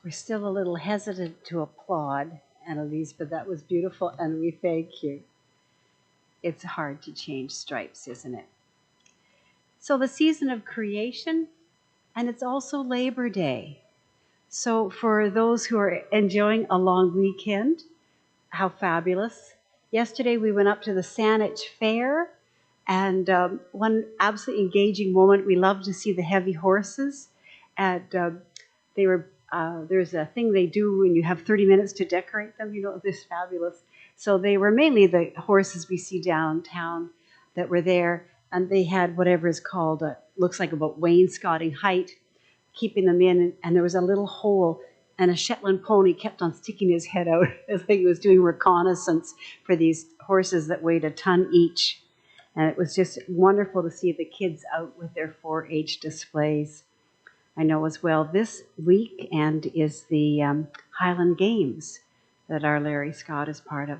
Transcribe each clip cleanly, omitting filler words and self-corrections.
We're still a little hesitant to applaud, Annalise, but that was beautiful, and we thank you. It's hard to change stripes, isn't it? So the season of creation, and it's also Labor Day. So for those who are enjoying a long weekend, how fabulous. Yesterday we went up to the Saanich Fair, and one absolutely engaging moment, we love to see the heavy horses. And they were there's a thing they do when you have 30 minutes to decorate them, this fabulous. So they were mainly the horses we see downtown that were there, and they had whatever is called, looks like about wainscoting height, keeping them in, and there was a little hole, and a Shetland pony kept on sticking his head out as like he was doing reconnaissance for these horses that weighed a ton each. And it was just wonderful to see the kids out with their 4-H displays. I know as well this weekend is the Highland Games that our Larry Scott is part of.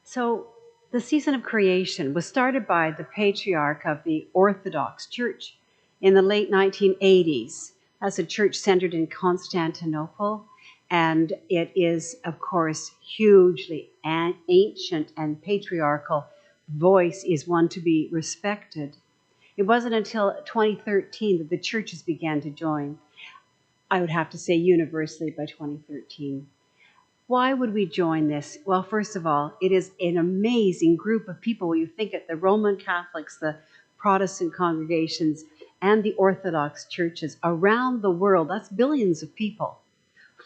So the season of creation was started by the patriarch of the Orthodox Church in the late 1980s. That's a church centered in Constantinople, and it is, of course, hugely ancient and patriarchal. Voice is one to be respected. It wasn't until 2013 that the churches began to join. I would have to say universally by 2013. Why would we join this? Well, first of all, it is an amazing group of people. When you think of the Roman Catholics, the Protestant congregations, and the Orthodox churches around the world, that's billions of people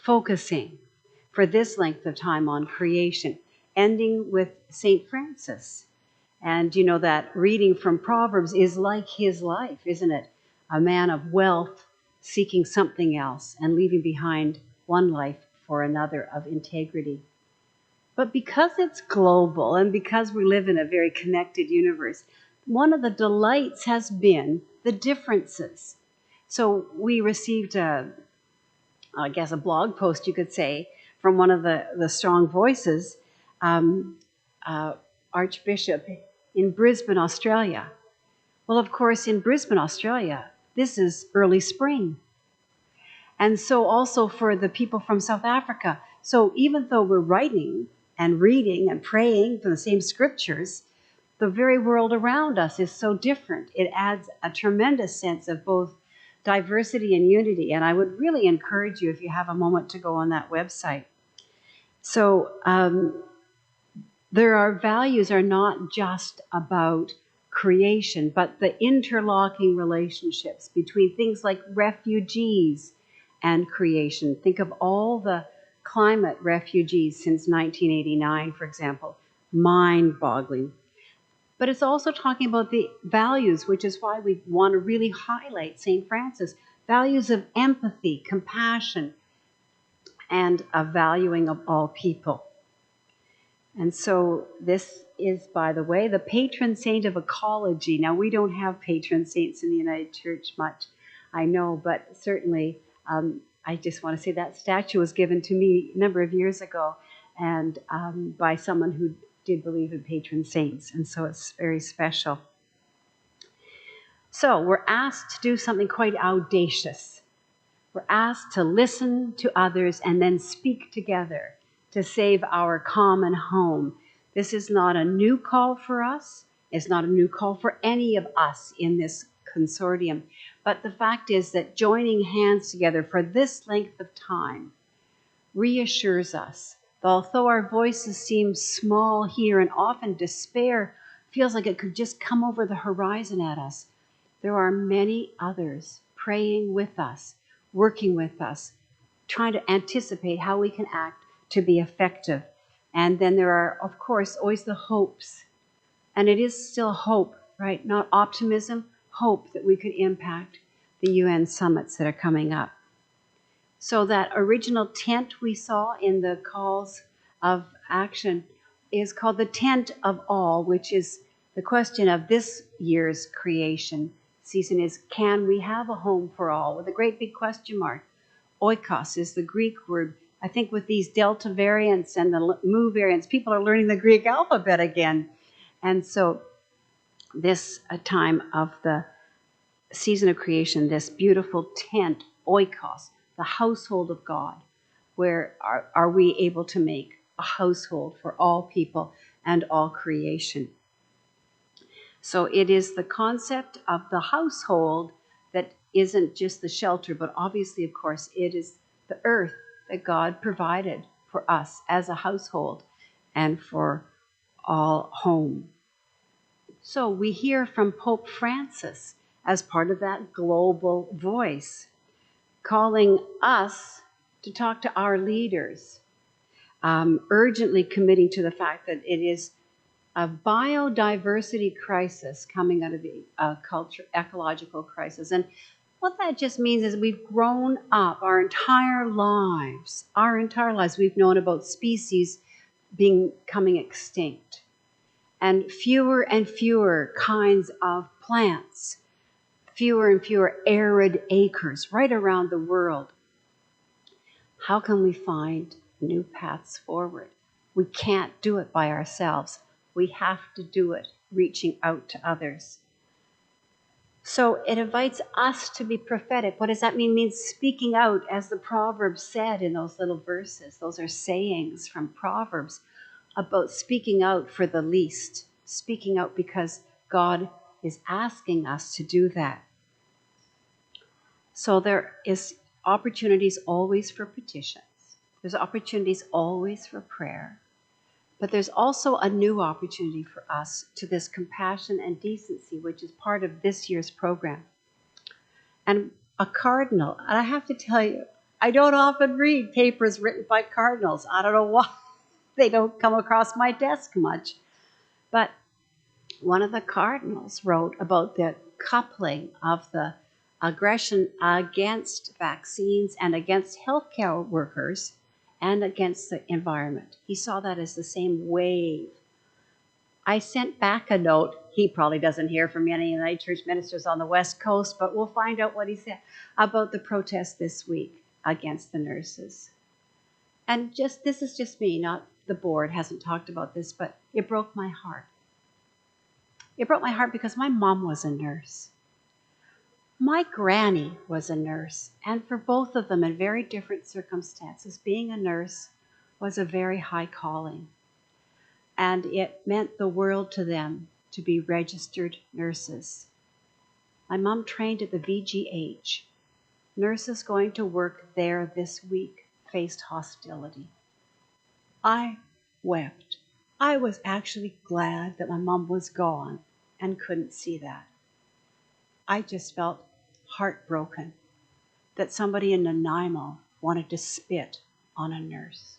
focusing for this length of time on creation, ending with St. Francis. And you know that reading from Proverbs is like his life, isn't it? A man of wealth seeking something else and leaving behind one life for another of integrity. But because it's global and because we live in a very connected universe, one of the delights has been the differences. So we received a blog post, you could say, from one of the strong voices, Archbishop in Brisbane, Australia. Well, of course, in Brisbane, Australia, this is early spring. And so also for the people from South Africa. So even though we're writing and reading and praying from the same scriptures, the very world around us is so different. It adds a tremendous sense of both diversity and unity. And I would really encourage you, if you have a moment, to go on that website. So our values are not just about creation, but the interlocking relationships between things like refugees and creation. Think of all the climate refugees since 1989, for example, mind-boggling. But it's also talking about the values, which is why we want to really highlight St. Francis, values of empathy, compassion, and a valuing of all people. And so this is, by the way, the patron saint of ecology. Now, we don't have patron saints in the United Church much, I know, but certainly I just want to say that statue was given to me a number of years ago, and by someone who did believe in patron saints, and so it's very special. So we're asked to do something quite audacious. We're asked to listen to others and then speak together to save our common home. This is not a new call for us. It's not a new call for any of us in this consortium. But the fact is that joining hands together for this length of time reassures us that although our voices seem small here and often despair feels like it could just come over the horizon at us, there are many others praying with us, working with us, trying to anticipate how we can act to be effective. And then there are, of course, always the hopes. And it is still hope, right? Not optimism, hope that we could impact the UN summits that are coming up. So that original tent we saw in the calls of action is called the tent of all, which is the question of this year's creation season is, can we have a home for all? With a great big question mark. Oikos is the Greek word. I think with these Delta variants and the Mu variants, people are learning the Greek alphabet again. And so this time of the season of creation, this beautiful tent, oikos, the household of God, where are we able to make a household for all people and all creation. So it is the concept of the household that isn't just the shelter, but obviously, of course, it is the earth that God provided for us as a household and for all home. So we hear from Pope Francis as part of that global voice, calling us to talk to our leaders, urgently committing to the fact that it is a biodiversity crisis coming out of the ecological crisis. And what that just means is we've grown up our entire lives, we've known about species becoming extinct, and fewer kinds of plants, fewer and fewer arid acres right around the world. How can we find new paths forward? We can't do it by ourselves. We have to do it reaching out to others. So it invites us to be prophetic. What does that mean? It means speaking out, as the Proverbs said in those little verses. Those are sayings from Proverbs about speaking out for the least, speaking out because God is asking us to do that. So there is opportunities always for petitions. There's opportunities always for prayer. But there's also a new opportunity for us to this compassion and decency, which is part of this year's program. And a cardinal, and I have to tell you, I don't often read papers written by cardinals. I don't know why. They don't come across my desk much. But one of the cardinals wrote about the coupling of the aggression against vaccines and against healthcare workers and against the environment. He saw that as the same wave. I sent back a note. He probably doesn't hear from any United Church ministers on the West Coast, but we'll find out what he said about the protest this week against the nurses. And this is just me, not the board hasn't talked about this, but it broke my heart. It broke my heart because my mom was a nurse. My granny was a nurse, and for both of them in very different circumstances, being a nurse was a very high calling. And it meant the world to them to be registered nurses. My mom trained at the VGH. Nurses going to work there this week faced hostility. I wept. I was actually glad that my mom was gone and couldn't see that. I just felt heartbroken that somebody in Nanaimo wanted to spit on a nurse.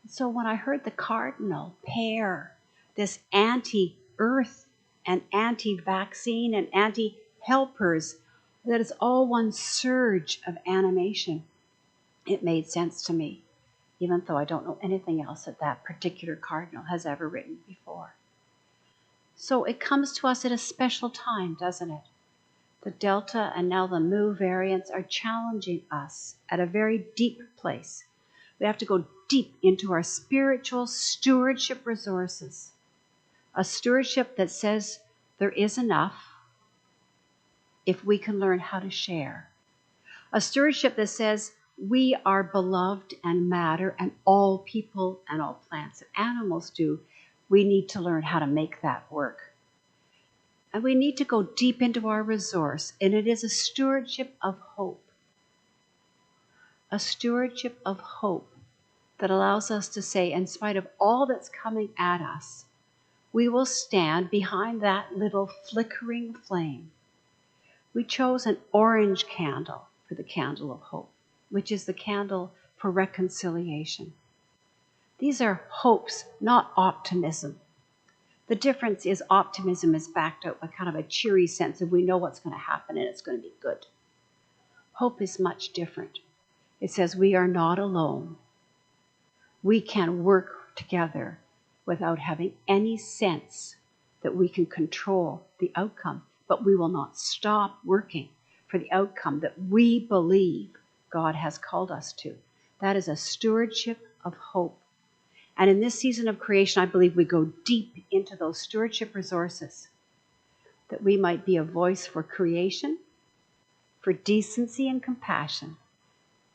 So when I heard the cardinal pair this anti-earth and anti-vaccine and anti-helpers, that is all one surge of animation, it made sense to me, even though I don't know anything else that particular cardinal has ever written before. So it comes to us at a special time, doesn't it? The Delta and now the Mu variants are challenging us at a very deep place. We have to go deep into our spiritual stewardship resources. A stewardship that says there is enough if we can learn how to share. A stewardship that says we are beloved and matter, and all people and all plants and animals do. We need to learn how to make that work. And we need to go deep into our resource, and it is a stewardship of hope. A stewardship of hope that allows us to say, in spite of all that's coming at us, we will stand behind that little flickering flame. We chose an orange candle for the candle of hope, which is the candle for reconciliation. These are hopes, not optimism. The difference is optimism is backed up by kind of a cheery sense of we know what's going to happen and it's going to be good. Hope is much different. It says we are not alone. We can work together without having any sense that we can control the outcome, but we will not stop working for the outcome that we believe God has called us to. That is a stewardship of hope. And in this season of creation, I believe we go deep into those stewardship resources, that we might be a voice for creation, for decency and compassion,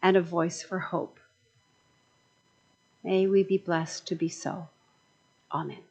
and a voice for hope. May we be blessed to be so. Amen.